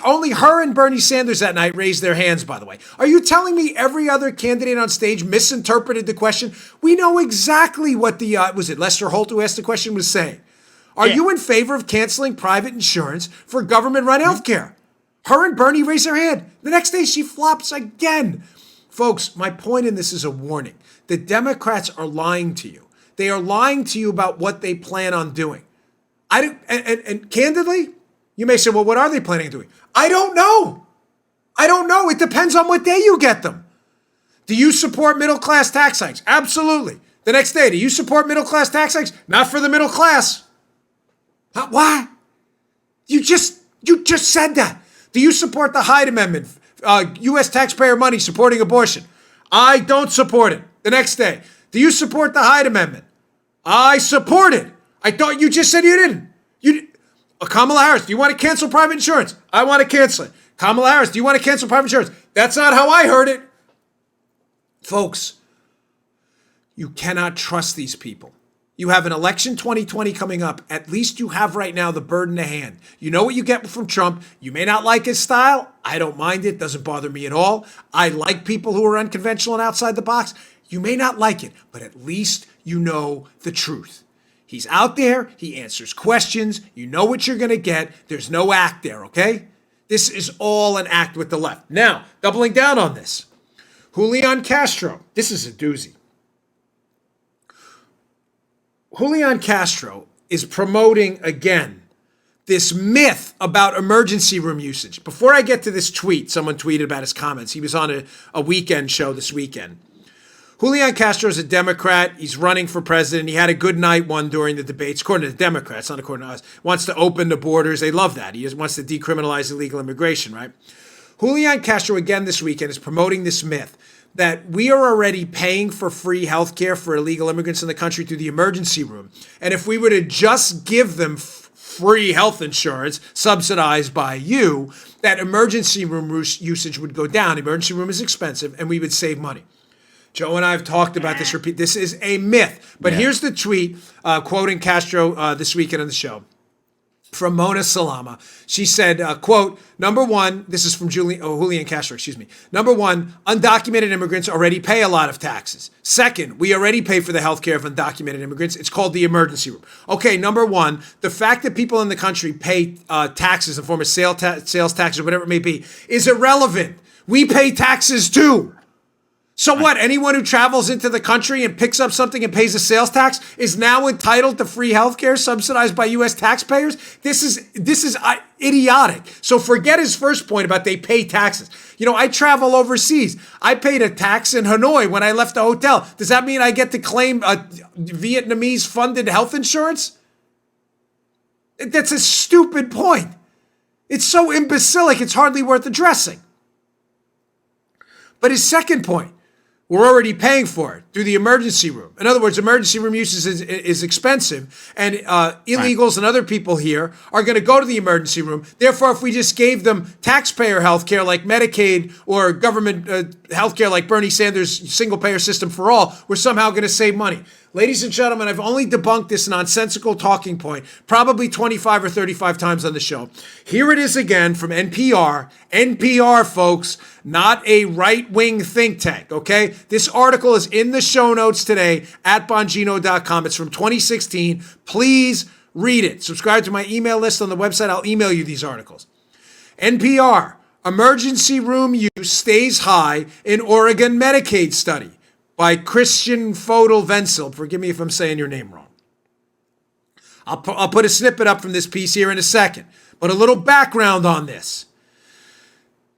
S2: Only her and Bernie Sanders that night raised their hands, by the way. Are you telling me every other candidate on stage misinterpreted the question? We know exactly what the, was it Lester Holt who asked the question, was saying. Are you in favor of canceling private insurance for government-run health care? Her and Bernie raised their hand. The next day, she flops again. Folks, my point in this is a warning. The Democrats are lying to you. They are lying to you about what they plan on doing. And candidly, you may say, well, what are they planning on doing? I don't know. I don't know. It depends on what day you get them. Do you support middle-class tax hikes? Absolutely. The next day, do you support middle-class tax hikes? Not for the middle class. Why? You just said that. Do you support the Hyde Amendment? U.S. taxpayer money supporting abortion? I don't support it. The next day, do you support the Hyde Amendment? I support it. I thought you just said you didn't. Kamala Harris, do you want to cancel private insurance? I want to cancel it. Kamala Harris, do you want to cancel private insurance? That's not how I heard it. Folks, you cannot trust these people. You have an election 2020 coming up. At least you have right now the bird in the hand. You know what you get from Trump. You may not like his style. I don't mind it. Doesn't bother me at all. I like people who are unconventional and outside the box. You may not like it, but at least you know the truth. He's out there. He answers questions. You know what you're going to get. There's no act there, okay? This is all an act with the left. Now, doubling down on this. Julian Castro. This is a doozy. Julian Castro is promoting, again, this myth about emergency room usage. Before I get to this tweet, someone tweeted about his comments. He was on a weekend show this weekend. Julian Castro is a Democrat. He's running for president. He had a good night one during the debates, according to the Democrats, not according to us. Wants to open the borders. They love that. He just wants to decriminalize illegal immigration, right? Julian Castro, again this weekend, is promoting this myth that we are already paying for free health care for illegal immigrants in the country through the emergency room. And if we were to just give them free health insurance subsidized by you, that emergency room usage would go down. Emergency room is expensive, and we would save money. Joe and I have talked about this. This is a myth. But here's the tweet quoting Castro this weekend on the show. From Mona Salama. She said, quote, number one, this is from Julian Castro, excuse me. Number one, undocumented immigrants already pay a lot of taxes. Second, we already pay for the health care of undocumented immigrants. It's called the emergency room. Okay, number one, the fact that people in the country pay taxes in the form of sales taxes or whatever it may be is irrelevant. We pay taxes too. So what? Anyone who travels into the country and picks up something and pays a sales tax is now entitled to free health care subsidized by U.S. taxpayers? This is idiotic. So forget his first point about they pay taxes. You know, I travel overseas. I paid a tax in Hanoi when I left the hotel. Does that mean I get to claim Vietnamese funded health insurance? That's a stupid point. It's so imbecilic, it's hardly worth addressing. But his second point, we're already paying for it through the emergency room. In other words, emergency room use is expensive, and illegals and other people here are going to go to the emergency room. Therefore, if we just gave them taxpayer health care like Medicaid or government health care like Bernie Sanders' single-payer system for all, we're somehow going to save money. Ladies and gentlemen, I've only debunked this nonsensical talking point probably 25 or 35 times on the show. Here it is again from NPR. NPR, folks, not a right-wing think tank, okay? This article is in the show notes today at Bongino.com. It's from 2016. Please read it. Subscribe to my email list on the website. I'll email you these articles. NPR, emergency room use stays high in Oregon Medicaid study. By Christian Fodel Wenzel. Forgive me if I'm saying your name wrong. I'll put a snippet up from this piece here in a second. But a little background on this.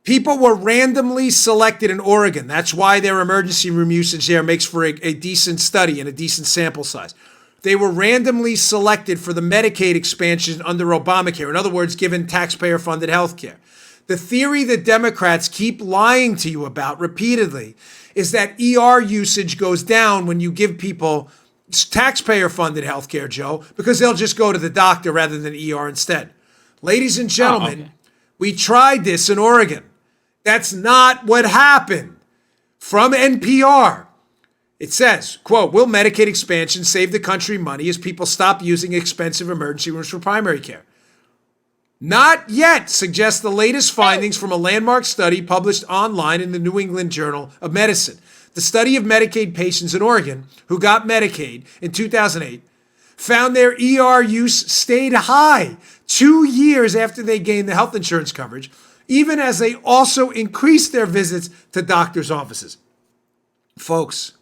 S2: People were randomly selected in Oregon. That's why their emergency room usage there makes for a decent study and a decent sample size. They were randomly selected for the Medicaid expansion under Obamacare. In other words, given taxpayer-funded health care. The theory that Democrats keep lying to you about repeatedly is that ER usage goes down when you give people taxpayer-funded health care, Joe, because they'll just go to the doctor rather than ER instead. Ladies and gentlemen, we tried this in Oregon. That's not what happened. From NPR, it says, quote, will Medicaid expansion save the country money as people stop using expensive emergency rooms for primary care? Not yet, suggests the latest findings from a landmark study published online in the New England Journal of Medicine. The study of Medicaid patients in Oregon who got Medicaid in 2008 found their ER use stayed high 2 years after they gained the health insurance coverage, even as they also increased their visits to doctors' offices. Folks,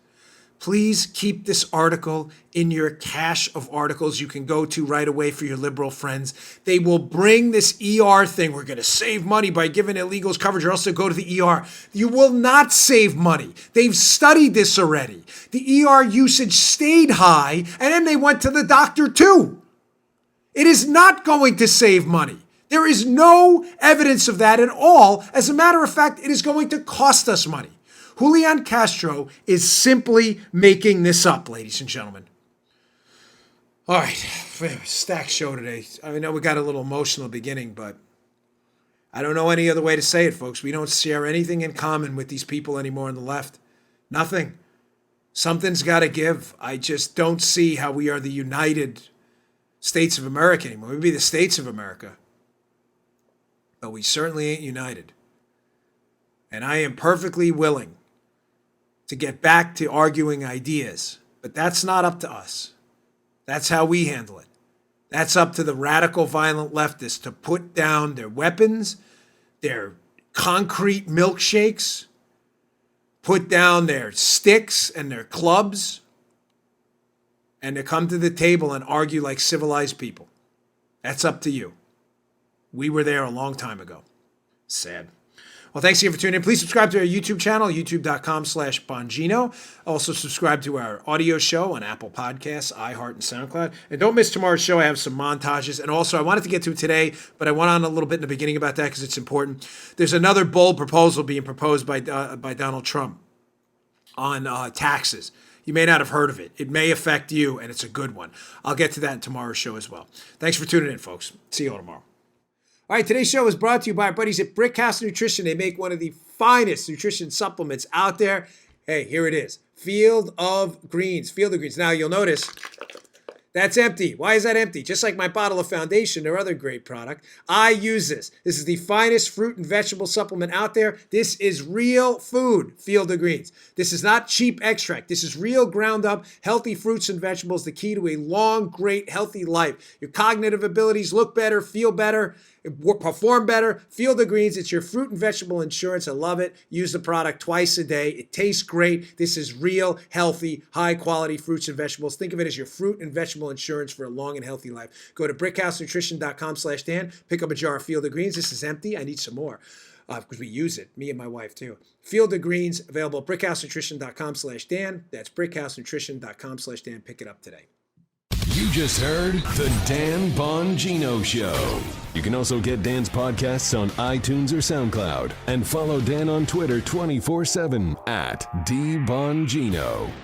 S2: please keep this article in your cache of articles you can go to right away for your liberal friends. They will bring this ER thing. We're going to save money by giving illegals coverage or else they'll go to the ER. You will not save money. They've studied this already. The ER usage stayed high, and then they went to the doctor too. It is not going to save money. There is no evidence of that at all. As a matter of fact, it is going to cost us money. Julian Castro is simply making this up, ladies and gentlemen. All right, we have a stacked show today. I know we got a little emotional beginning, but I don't know any other way to say it, folks. We don't share anything in common with these people anymore on the left. Nothing. Something's got to give. I just don't see how we are the United States of America anymore. We'd be the States of America, but we certainly ain't united. And I am perfectly willing to get back to arguing ideas, but that's not up to us. That's how we handle it. That's up to the radical, violent leftists to put down their weapons, their concrete milkshakes, put down their sticks and their clubs, and to come to the table and argue like civilized people. That's up to you. We were there a long time ago. Sad. Well, thanks again for tuning in. Please subscribe to our YouTube channel, youtube.com/Bongino. Also subscribe to our audio show on Apple Podcasts, iHeart, and SoundCloud. And don't miss tomorrow's show. I have some montages. And also, I wanted to get to it today, but I went on a little bit in the beginning about that because it's important. There's another bold proposal being proposed by Donald Trump on taxes. You may not have heard of it. It may affect you, and it's a good one. I'll get to that in tomorrow's show as well. Thanks for tuning in, folks. See you all tomorrow. All right, today's show is brought to you by our buddies at Brickhouse Nutrition. They make one of the finest nutrition supplements out there. Hey, here it is. Field of Greens. Field of Greens. Now, you'll notice that's empty. Why is that empty? Just like my bottle of Foundation, their other great product. I use this. This is the finest fruit and vegetable supplement out there. This is real food, Field of Greens. This is not cheap extract. This is real ground up, healthy fruits and vegetables, the key to a long, great, healthy life. Your cognitive abilities look better, feel better, perform better. Field of Greens, it's your fruit and vegetable insurance. I love it. Use the product twice a day. It tastes great. This is real, healthy, high quality fruits and vegetables. Think of it as your fruit and vegetable insurance for a long and healthy life. Go to brickhousenutrition.com/Dan. Pick up a jar of Field of Greens. This is empty. I need some more because we use it, me and my wife too. Field of Greens, available at brickhousenutrition.com/Dan. That's brickhousenutrition.com/Dan. Pick it up today.
S1: You just heard The Dan Bongino Show. You can also get Dan's podcasts on iTunes or SoundCloud. And follow Dan on Twitter 24/7 at DBongino.